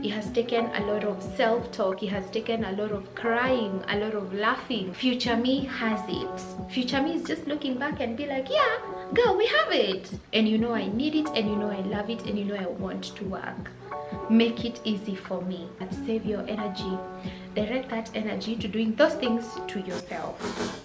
it has taken a lot of self-talk, it has taken a lot of crying, a lot of laughing. Future me has it. Future me is just looking back and be like, yeah girl, we have it, and you know I need it, and you know I love it, and you know I want to work. Make it easy for me and save your energy. Direct that energy to doing those things to yourself.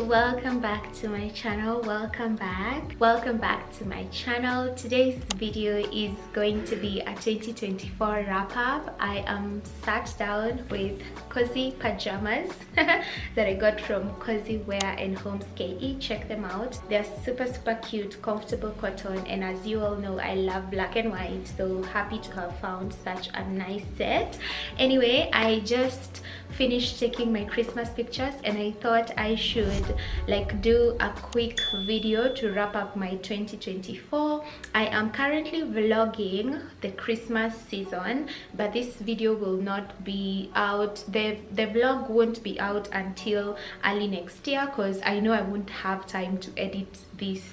Welcome back to my channel. Welcome back to my channel. Today's video is going to be a 2024 wrap-up. I am sat down with cozy pajamas that I got from Cozy Wear and Homes KE. Check them out. They're super cute, comfortable cotton, and as you all know, I love black and white, so happy to have found such a nice set. Anyway, I just finished taking my Christmas pictures and I thought I should like do a quick video to wrap up my 2024. I am currently vlogging the Christmas season, but this video will not be out. The vlog won't be out until early next year because I know I won't have time to edit this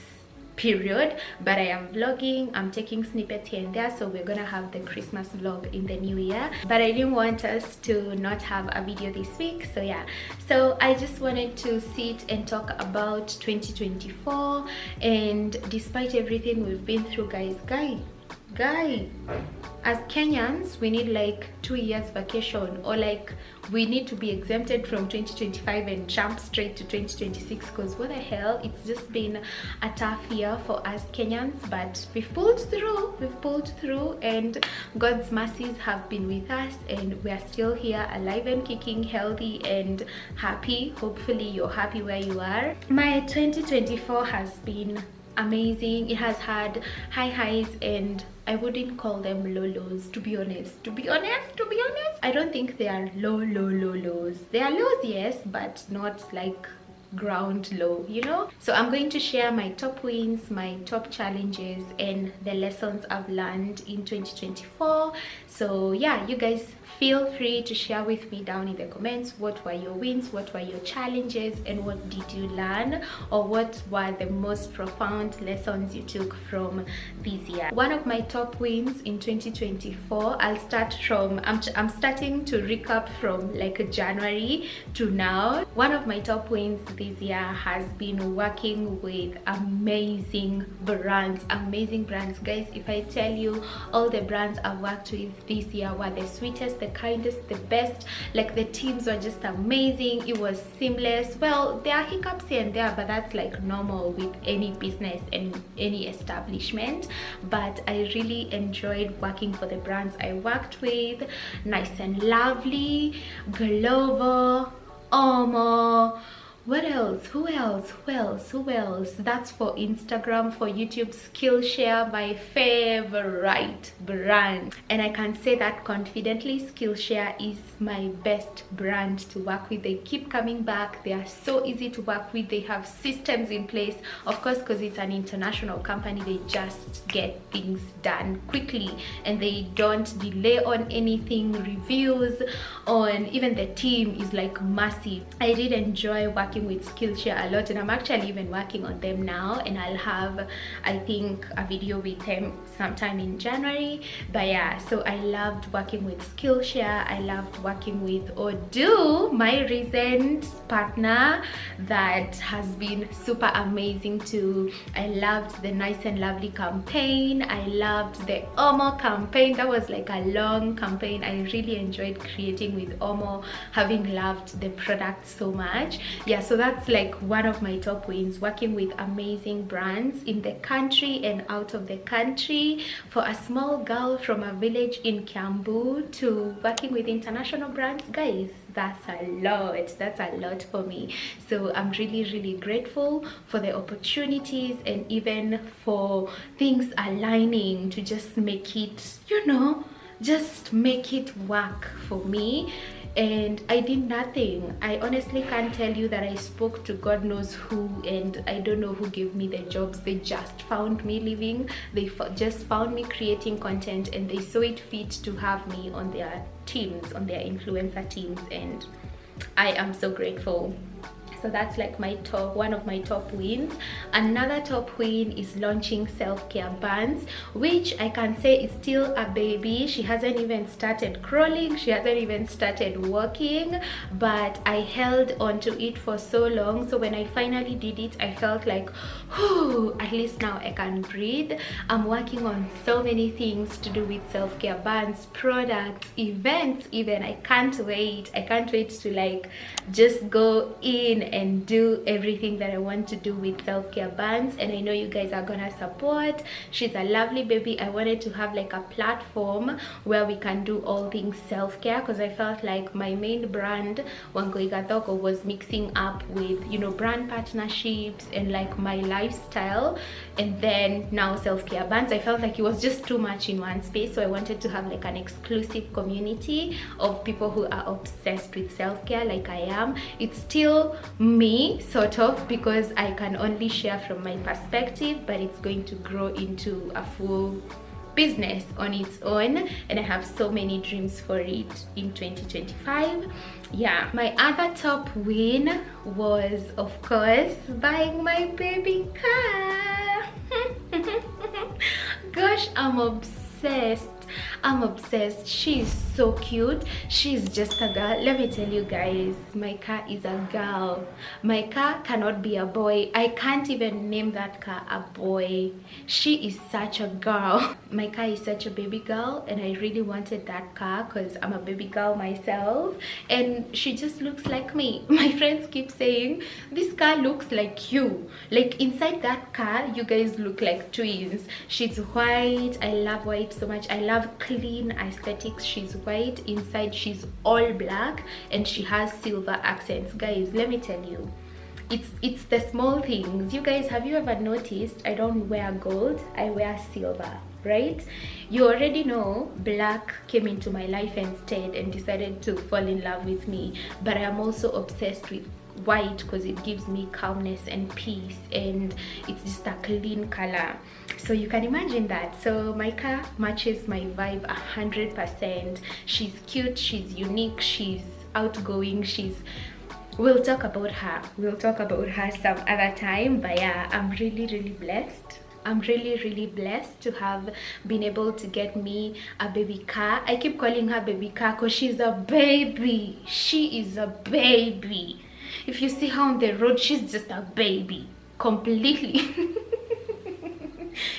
period, but I am vlogging, I'm taking snippets here and there, so we're gonna have the Christmas vlog in the new year. But I didn't want us to not have a video this week, so yeah, so I just wanted to sit and talk about 2024. And despite everything we've been through, guys, as Kenyans, we need like 2 years vacation, or like we need to be exempted from 2025 and jump straight to 2026, because what the hell, it's just been a tough year for us Kenyans, but we've pulled through, and God's mercies have been with us, and we're still here, alive and kicking, healthy and happy. Hopefully you're happy where you are. My 2024 has been amazing. It has had high highs and I wouldn't call them low lows, to be honest. I don't think they are low lows. They are lows, yes, but not like ground low, you know. So I'm going to share my top wins, my top challenges, and the lessons I've learned in 2024. So yeah, you guys feel free to share with me down in the comments what were your wins, what were your challenges, and what did you learn, or what were the most profound lessons you took from this year. One of my top wins in 2024, I'll start from, I'm starting to recap from like January to now. One of my top wins this year has been working with amazing brands. Guys, if I tell you all the brands I've worked with this year were the sweetest, the kindest, the best. Like the teams were just amazing. It was seamless. Well, there are hiccups here and there, but that's like normal with any business and any establishment. But I really enjoyed working for the brands I worked with. Nice and Lovely, Glovo, Omo. What else? Who else? That's for Instagram. For YouTube, Skillshare, my favorite brand, and I can say that confidently. Skillshare is my best brand to work with. They keep coming back. They are so easy to work with. They have systems in place, of course, because it's an international company. They just get things done quickly and they don't delay on anything. Reviews on even the team is like massive. I did enjoy working with Skillshare a lot, and I'm actually even working on them now, and I'll have, I think, a video with them sometime in January. But yeah, so I loved working with Skillshare. I loved working with Odoo, my recent partner that has been super amazing too. I loved the Nice and Lovely campaign. I loved the Omo campaign. That was like a long campaign. I really enjoyed creating with Omo, having loved the product so much. Yeah, so that's like one of my top wins, working with amazing brands in the country and out of the country. For a small girl from a village in Kiambu to working with international brands, guys, that's a lot for me. So I'm really grateful for the opportunities, and even for things aligning to just make it, you know, just make it work for me. And I did nothing. I honestly can't tell you that I spoke to God knows who, and I don't know who gave me the jobs. They just found me living. They just found me creating content, and they saw it fit to have me on their teams, on their influencer teams. And I am so grateful. So that's like my top, one of my top wins. Another top win is launching self-care buns, which I can say is still a baby. She hasn't even started crawling, she hasn't even started walking, but I held on to it for so long. So when I finally did it, I felt like, whew, at least now I can breathe. I'm working on so many things to do with self-care buns, products, events even. I can't wait to like just go in and do everything that I want to do with self-care buns, and I know you guys are gonna support. She's a lovely baby. I wanted to have like a platform where we can do all things self-care, because I felt like my main brand Wondershare was mixing up with, you know, brand partnerships and like my lifestyle, and then now self-care buns. I felt like it was just too much in one space, so I wanted to have like an exclusive community of people who are obsessed with self-care like I am. It's still me, sort of, because I can only share from my perspective, but it's going to grow into a full business on its own, and I have so many dreams for it in 2025. Yeah, my other top win was, of course, buying my baby car. Gosh, I'm obsessed. She's so cute. She's just a girl. Let me tell you guys, my car is a girl. My car cannot be a boy. I can't even name that car a boy. She is such a girl. My car is such a baby girl, and I really wanted that car because I'm a baby girl myself, and she just looks like me. My friends keep saying, this car looks like you. Like inside that car, you guys look like twins. She's white. I love white so much. I love clean aesthetics. She's white, inside she's all black, and she has silver accents. Guys, let me tell you, it's the small things. You guys, have you ever noticed I don't wear gold, I wear silver, right? You already know black came into my life instead and decided to fall in love with me, but I am also obsessed with white because it gives me calmness and peace, and it's just a clean color. So you can imagine that. So my car matches my vibe 100%. She's cute, she's unique, she's outgoing, we'll talk about her some other time. But yeah, I'm really blessed. I'm really blessed to have been able to get me a baby car. I keep calling her baby car because she's a baby. She is a baby. If you see her on the road, she's just a baby completely.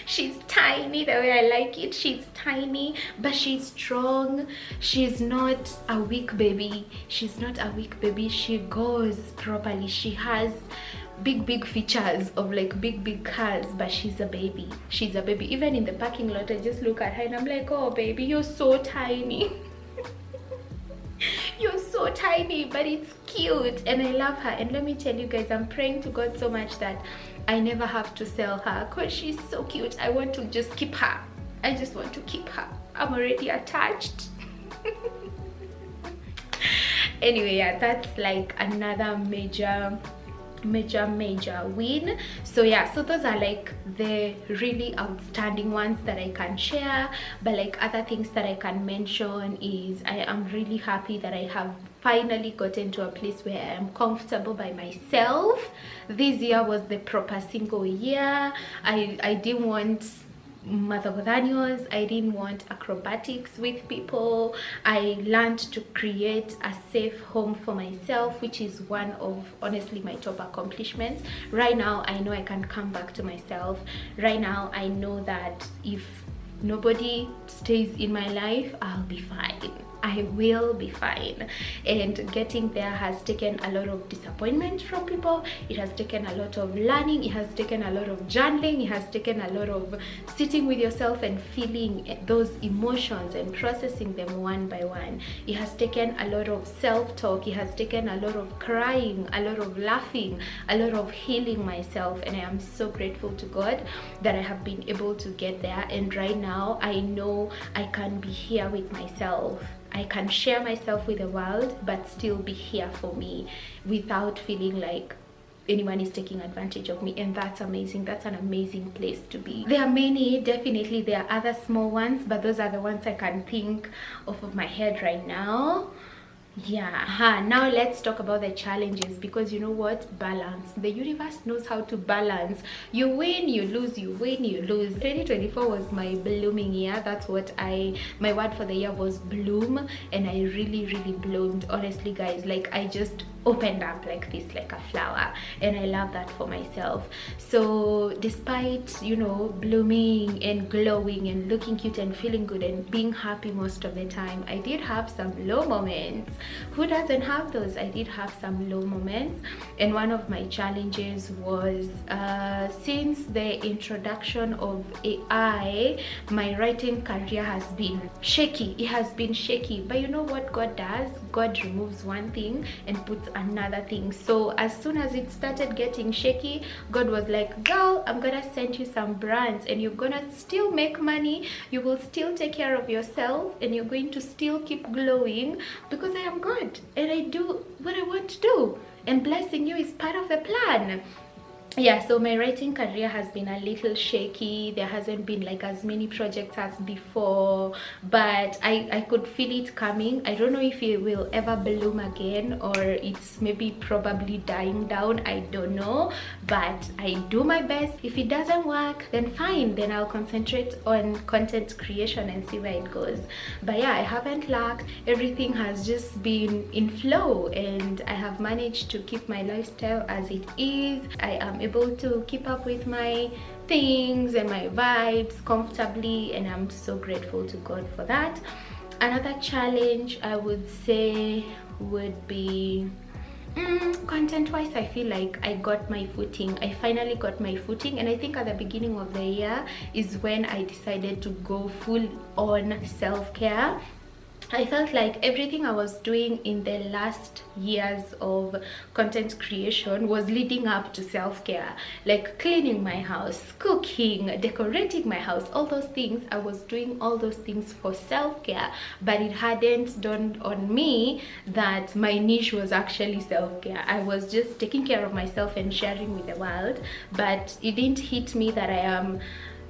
She's tiny the way I like it. She's tiny, but she's strong. She's not a weak baby. She goes properly. She has big features of like big cars, but she's a baby. Even in the parking lot, I just look at her and I'm like, oh baby, you're so tiny. You're so tiny, but it's cute, and I love her. And let me tell you guys, I'm praying to God so much that I never have to sell her, because she's so cute. I want to just keep her. I just want to keep her. I'm already attached. Anyway, yeah, that's like another major win. So yeah, so those are like the really outstanding ones that I can share. But like other things that I can mention is I am really happy that I have finally gotten to a place where I am comfortable by myself. This year was the proper single year. I didn't want Mathagodanios, I didn't want acrobatics with people. I learned to create a safe home for myself, which is one of honestly my top accomplishments. Right now I know I can come back to myself. Right now I know that if nobody stays in my life, I'll be fine. I will be fine. And getting there has taken a lot of disappointment from people. It has taken a lot of learning. It has taken a lot of journaling. It has taken a lot of sitting with yourself and feeling those emotions and processing them one by one. It has taken a lot of self-talk. It has taken a lot of crying, a lot of laughing, a lot of healing myself. And I am so grateful to God that I have been able to get there. And right now I know I can be here with myself. I can share myself with the world, but still be here for me without feeling like anyone is taking advantage of me. And that's amazing. That's an amazing place to be. There are many, definitely there are other small ones, but those are the ones I can think off of my head right now. Yeah, now let's talk about the challenges, because you know what, balance. The universe knows how to balance. You win, you lose, you win, you lose. 2024 was my blooming year. That's what my word for the year was bloom, and I really bloomed, honestly guys. Like I just opened up like this, like a flower, and I love that for myself. So despite, you know, blooming and glowing and looking cute and feeling good and being happy most of the time, I did have some low moments. Who doesn't have those? I did have some low moments, and one of my challenges was since the introduction of AI, my writing career has been shaky. It has been shaky, but you know what God does? God removes one thing and puts another thing. So as soon as it started getting shaky, God was like, girl, I'm gonna send you some brands, and you're gonna still make money, you will still take care of yourself, and you're going to still keep glowing, because I am God and I do what I want to do, and blessing you is part of the plan. Yeah, so my writing career has been a little shaky. There hasn't been like as many projects as before, but I could feel it coming. I don't know if it will ever bloom again, or it's maybe probably dying down, I don't know, but I do my best. If it doesn't work, then fine, then I'll concentrate on content creation and see where it goes. But yeah, I haven't lacked. Everything has just been in flow, and I have managed to keep my lifestyle as it is. I am able to keep up with my things and my vibes comfortably, and I'm so grateful to God for that. Another challenge I would say would be content wise. I feel like I got my footing. I finally got my footing, and I think at the beginning of the year is when I decided to go full on self-care. I felt like everything I was doing in the last years of content creation was leading up to self-care, like cleaning my house, cooking, decorating my house, all those things. I was doing all those things for self-care, but it hadn't dawned on me that my niche was actually self-care. I was just taking care of myself and sharing with the world, but it didn't hit me that I am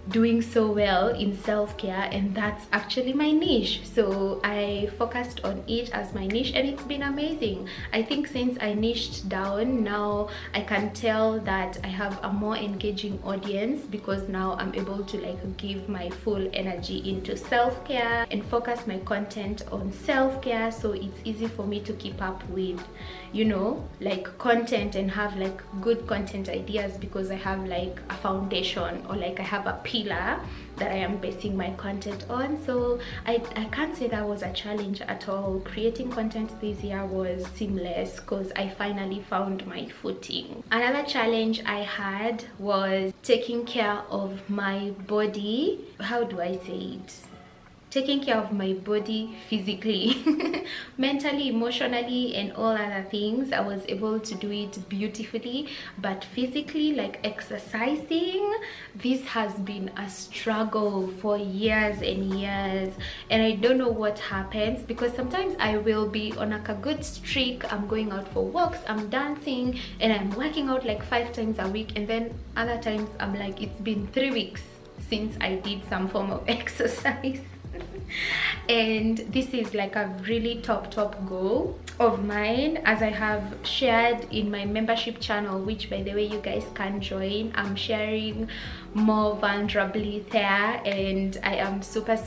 doing so well in self-care, and that's actually my niche. So I focused on it as my niche, and it's been amazing. I think since I niched down, now I can tell that I have a more engaging audience, because now I'm able to like give my full energy into self-care and focus my content on self-care. So it's easy for me to keep up with, you know, like content and have like good content ideas, because I have like a foundation, or like I have a pillar that I am basing my content on. So I can't say that was a challenge at all. Creating content this year was seamless, because I finally found my footing. Another challenge I had was taking care of my body. How do I say it? Taking care of my body physically, mentally, emotionally, and all other things. I was able to do it beautifully, but physically, like exercising, this has been a struggle for years and years, and I don't know what happens, because sometimes I will be on like a good streak, I'm going out for walks, I'm dancing, and I'm working out like 5 times a week, and then other times I'm like, it's been 3 weeks since I did some form of exercise. And this is like a really top goal of mine, as I have shared in my membership channel, which by the way you guys can join. I'm sharing more vulnerably there, and I am super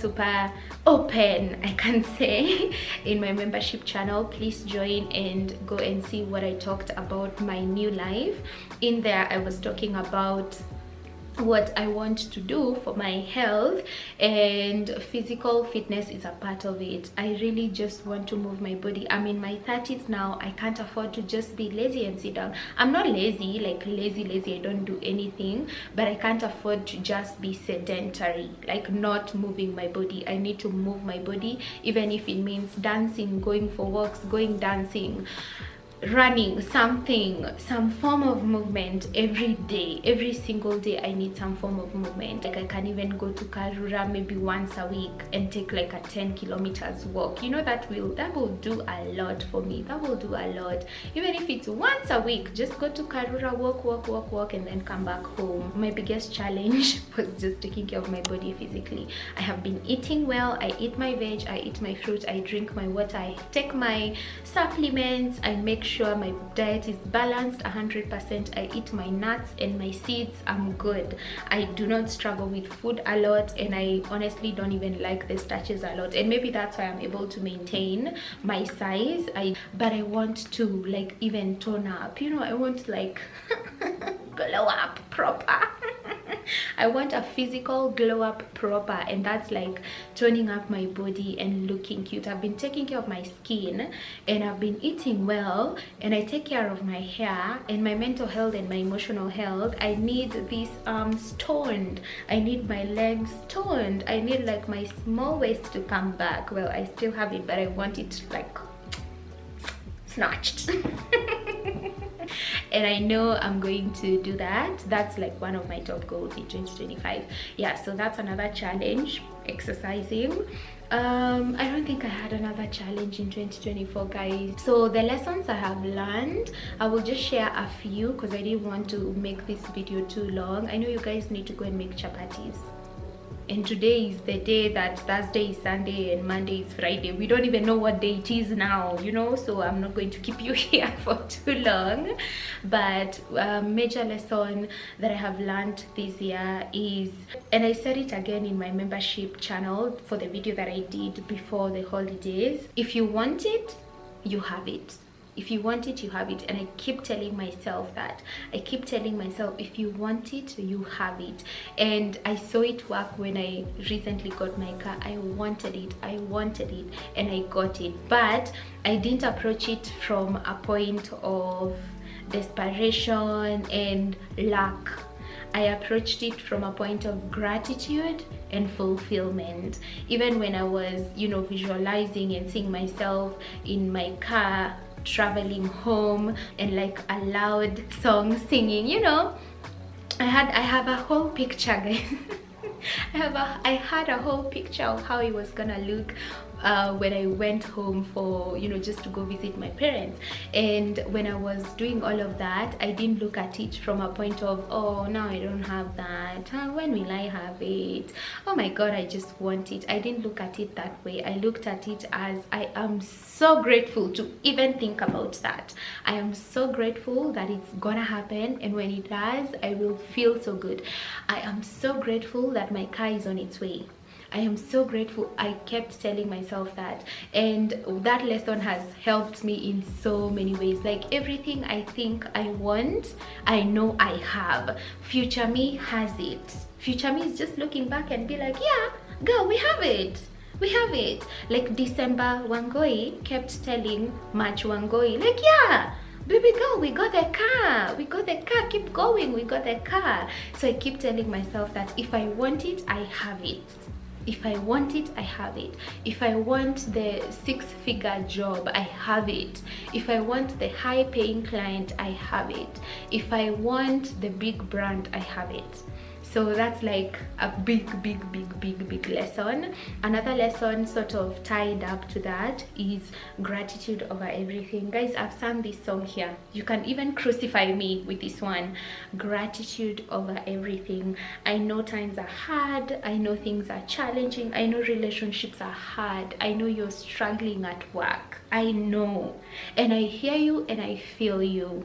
open, I can say, in my membership channel. Please join and go and see what I talked about my new life. In there I was talking about what I want to do for my health, and physical fitness is a part of it. I really just want to move my body. I'm in my 30s now. I can't afford to just be lazy and sit down. I'm not lazy, like lazy, I don't do anything, but I can't afford to just be sedentary, like not moving my body. I need to move my body, even if it means dancing, going for walks, going dancing, running, something, some form of movement every day. Every single day I need some form of movement. Like I can even go to Karura maybe once a week and take like a 10 kilometers walk. You know, that will do a lot for me. That will do a lot. Even if it's once a week, just go to Karura, walk, and then come back home. My biggest challenge was just taking care of my body physically. I have been eating well. I eat my veg, I eat my fruit, I drink my water, I take my supplements, I make sure my diet is balanced 100%. I eat my nuts and my seeds. I'm good. I do not struggle with food a lot, and I honestly don't even like the starches a lot, and maybe that's why I'm able to maintain my size. But I want to like even tone up, you know, I want to like glow up proper. I want a physical glow up proper, and that's like toning up my body and looking cute. I've been taking care of my skin, and I've been eating well, and I take care of my hair and my mental health and my emotional health. I need these arms toned, I need my legs toned, I need like my small waist to come back. Well, I still have it, but I want it like snatched. And I know I'm going to do that. That's like one of my top goals in 2025. Yeah, so that's another challenge, exercising. I don't think I had another challenge in 2024, guys. So the lessons I have learned, I will just share a few because I didn't want to make this video too long. I know you guys need to go and make chapatis, and today is the day that Thursday is Sunday and Monday is Friday. We don't even know what day it is now, you know, so I'm not going to keep you here for too long. But major lesson that I have learned this year is, and I said it again in my membership channel for the video that I did before the holidays, if you want it, you have it. If you want it, you have it. And I keep telling myself that. I keep telling myself, if you want it, you have it. And I saw it work when I recently got my car. I wanted it, and I got it. But I didn't approach it from a point of desperation and lack. I approached it from a point of gratitude and fulfillment. Even when I was, you know, visualizing and seeing myself in my car traveling home and like a loud song singing, you know, I have a whole picture, guys. I had a whole picture of how it was gonna look when I went home for, you know, just to go visit my parents. And when I was doing all of that, I didn't look at it from a point of, oh, now I don't have that, when will I have it, oh my god, I just want it. I didn't look at it that way. I looked at it as, I am so grateful to even think about that. I am so grateful that it's gonna happen, and when it does, I will feel so good. I am so grateful that my car is on its way. I am so grateful. I kept telling myself that, and that lesson has helped me in so many ways. Like everything I think I want, I know I have. Future me has it. Future me is just looking back and be like, yeah, girl, we have it. We have it. Like December Wangoi kept telling March Wangoi, like, yeah, baby girl, we got the car, keep going, we got the car. So I keep telling myself that if I want it, I have it. If I want it, I have it. If I want the 6-figure job, I have it. If I want the high-paying client, I have it. If I want the big brand, I have it. So that's like a big lesson. Another lesson sort of tied up to that is gratitude over everything. Guys, I've sung this song here. You can even crucify me with this one. Gratitude over everything. I know times are hard. I know things are challenging. I know relationships are hard. I know you're struggling at work. I know. And I hear you and I feel you.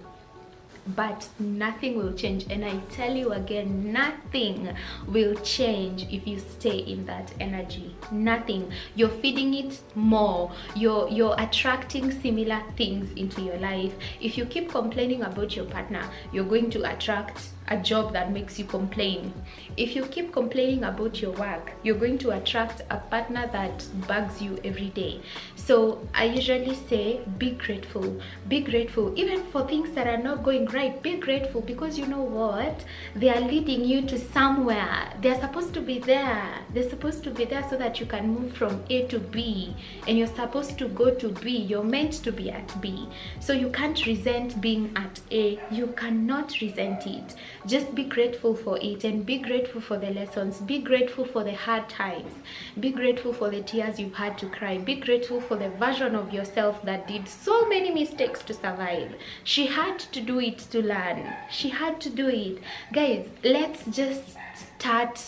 But nothing will change, and I tell you again, nothing will change if you stay in that energy. Nothing. You're feeding it more. You're attracting similar things into your life. If you keep complaining about your partner, you're going to attract a job that makes you complain. If you keep complaining about your work, you're going to attract a partner that bugs you every day. So I usually say, be grateful. Be grateful even for things that are not going right. Be grateful, because you know what, they are leading you to somewhere. They're supposed to be there. They're supposed to be there so that you can move from A to B, and you're supposed to go to B. You're meant to be at B. So you can't resent being at A. You cannot resent it. Just be grateful for it, and be grateful for the lessons. Be grateful for the hard times. Be grateful for the tears you've had to cry. Be grateful for the version of yourself that did so many mistakes to survive. She had to do it to learn. She had to do it. Guys, let's just start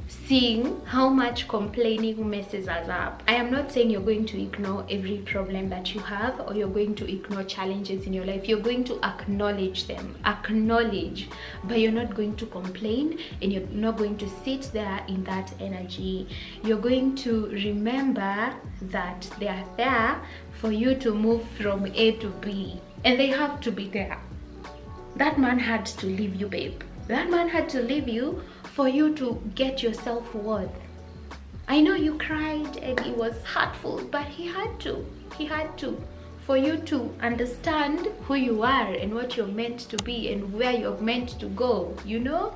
seeing how much complaining messes us up. I am not saying you're going to ignore every problem that you have, or you're going to ignore challenges in your life. You're going to acknowledge them. Acknowledge, but you're not going to complain, and you're not going to sit there in that energy. You're going to remember that they are there for you to move from A to B, and they have to be there. That man had to leave you, babe. That man had to leave you for you to get your self-worth. I know you cried and it was hurtful, but he had to for you to understand who you are and what you're meant to be and where you're meant to go, you know.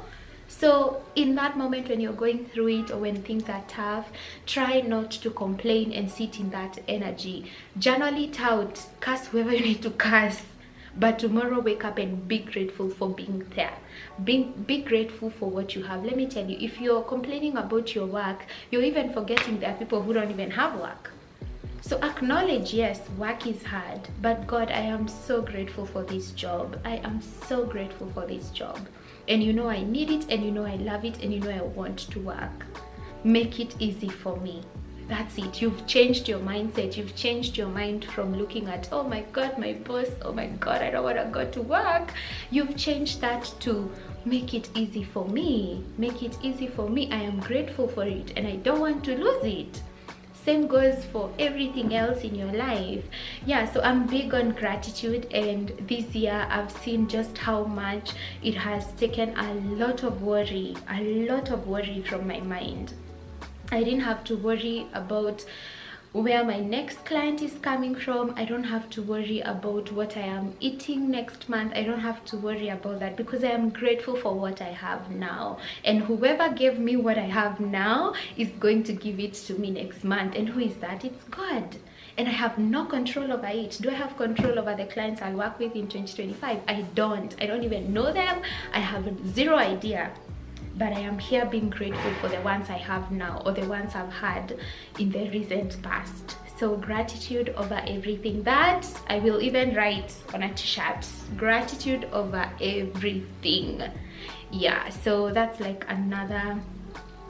So in that moment when you're going through it, or when things are tough, try not to complain and sit in that energy. Journal it out. Curse whoever you need to curse. But tomorrow, wake up and be grateful for being there. Be grateful for what you have. Let me tell you, if you're complaining about your work, you're even forgetting there are people who don't even have work. So acknowledge, yes, work is hard, but God, I am so grateful for this job. I am so grateful for this job. And you know I need it, and you know I love it, and you know I want to work. Make it easy for me. That's it. You've changed your mindset. You've changed your mind from looking at, oh my God, my boss, oh my God, I don't want to go to work. You've changed that to make it easy for me. Make it easy for me. I am grateful for it and I don't want to lose it. Same goes for everything else in your life. Yeah, so I'm big on gratitude, and this year I've seen just how much it has taken a lot of worry from my mind. I didn't have to worry about where my next client is coming from. I don't have to worry about what I am eating next month. I don't have to worry about that, because I am grateful for what I have now. And whoever gave me what I have now is going to give it to me next month. And who is that? It's God. And I have no control over it. Do I have control over the clients I'll work with in 2025? I don't even know them. I have zero idea. But I am here being grateful for the ones I have now, or the ones I've had in the recent past. So gratitude over everything. That I will even write on a t-shirt. Gratitude over everything. Yeah, so that's like another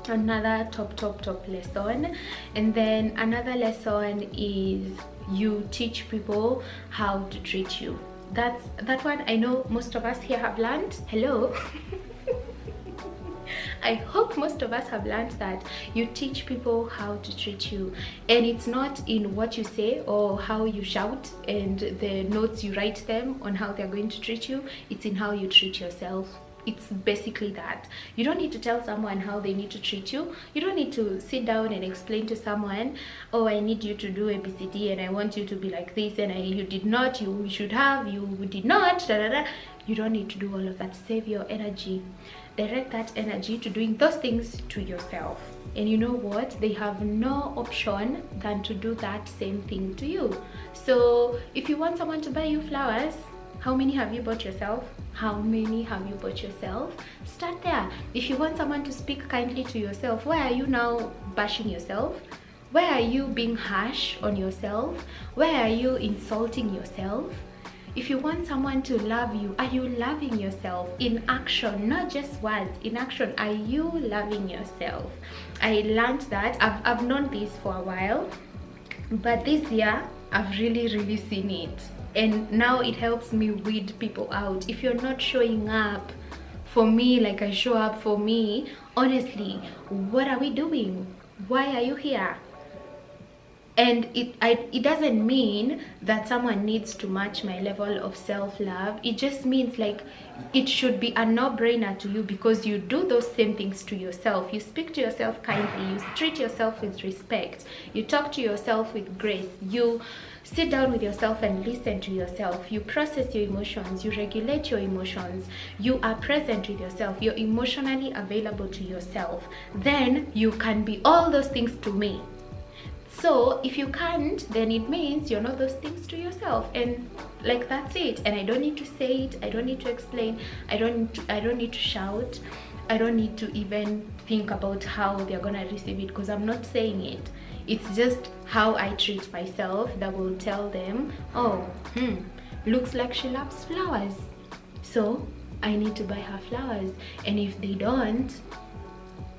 top lesson. And then another lesson is you teach people how to treat you. That one I know most of us here have learned. Hello. I hope most of us have learned that you teach people how to treat you, and it's not in what you say or how you shout and the notes you write them on how they're going to treat you. It's in how you treat yourself. It's basically that. You don't need to tell someone how they need to treat you. You don't need to sit down and explain to someone, oh, I need you to do ABCD and I want you to be like this, and you did not, you should have, you did not, da, da, da. You don't need to do all of that. Save your energy. Direct that energy to doing those things to yourself. And you know what? They have no option than to do that same thing to you. So if you want someone to buy you flowers, how many have you bought yourself? How many have you bought yourself? Start there. If you want someone to speak kindly to yourself, why are you now bashing yourself? Why are you being harsh on yourself? Why are you insulting yourself? If you want someone to love you, are you loving yourself in action? Not just words, in action. Are you loving yourself? I learned that. I've known this for a while, but this year I've really seen it, and now it helps me weed people out. If you're not showing up for me like I show up for me, honestly, what are we doing? Why are you here? And it doesn't mean that someone needs to match my level of self-love. It just means like it should be a no-brainer to you, because you do those same things to yourself. You speak to yourself kindly, you treat yourself with respect, you talk to yourself with grace, you sit down with yourself and listen to yourself, you process your emotions, you regulate your emotions, you are present with yourself, you're emotionally available to yourself, then you can be all those things to me. So if you can't, then it means you're not those things to yourself, and like that's it. And I don't need to say it, I don't need to explain, I don't need to shout, I don't need to even think about how they're gonna receive it, because I'm not saying it. It's just how I treat myself that will tell them, oh, looks like she loves flowers, so I need to buy her flowers. And if they don't,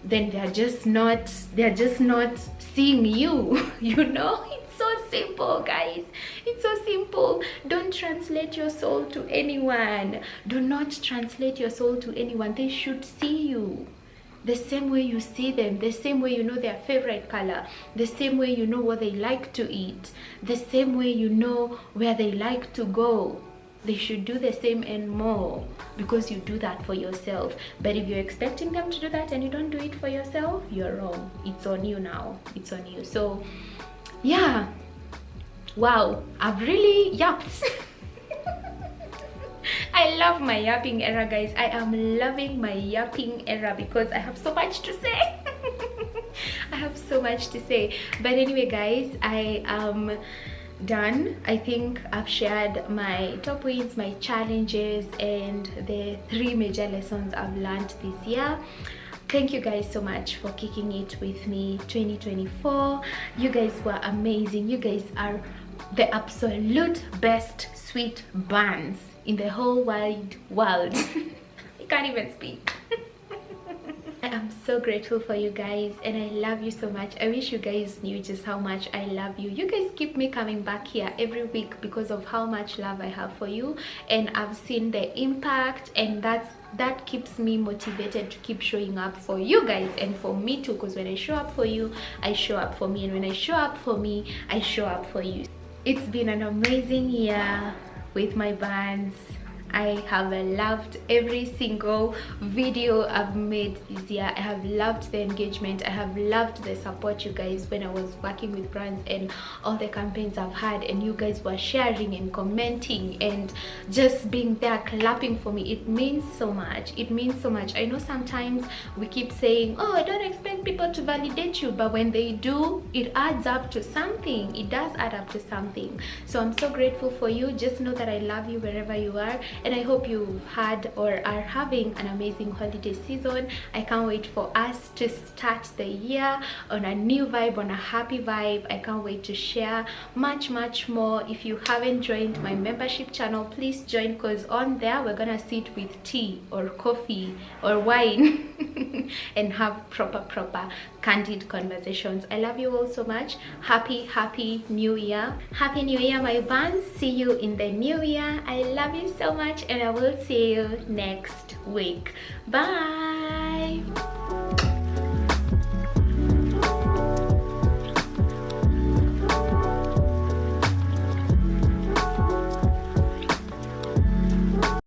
then they're just not seeing you. You know, it's so simple, guys. It's so simple. Don't translate your soul to anyone. Do not translate your soul to anyone. They should see you the same way you see them, the same way you know their favorite color, the same way you know what they like to eat, the same way you know where they like to go. They should do the same and more, because you do that for yourself. But if you're expecting them to do that and you don't do it for yourself, you're wrong. It's on you now. It's on you. So yeah, wow, I've really yapped. I love my yapping era, guys. I am loving my yapping era because I have so much to say. I have so much to say. But anyway, guys, I am done. I think I've shared my top wins, my challenges, and the 3 major lessons I've learned this year. Thank you guys so much for kicking it with me 2024. You guys were amazing. You guys are the absolute best sweet buns in the whole wide world. I can't even speak. I am so grateful for you guys, and I love you so much. I wish you guys knew just how much I love you. You guys keep me coming back here every week because of how much love I have for you, and I've seen the impact, and that keeps me motivated to keep showing up for you guys and for me too, because when I show up for you, I show up for me, and when I show up for me, I show up for you. It's been an amazing year with my buns. I have loved every single video I've made this year. I have loved the engagement. I have loved the support, you guys, when I was working with brands and all the campaigns I've had, and you guys were sharing and commenting and just being there clapping for me. It means so much. It means so much. I know sometimes we keep saying, oh, I don't expect people to validate you, but when they do, it adds up to something. It does add up to something. So I'm so grateful for you. Just know that I love you wherever you are, and I hope you've had or are having an amazing holiday season. I can't wait for us to start the year on a new vibe, on a happy vibe. I can't wait to share much more. If you haven't joined my membership channel, please join, because on there we're gonna sit with tea or coffee or wine and have proper candid conversations. I love you all so much. Happy new year. Happy new year, my buns. See you in the new year. I love you so much, and I will see you next week. Bye.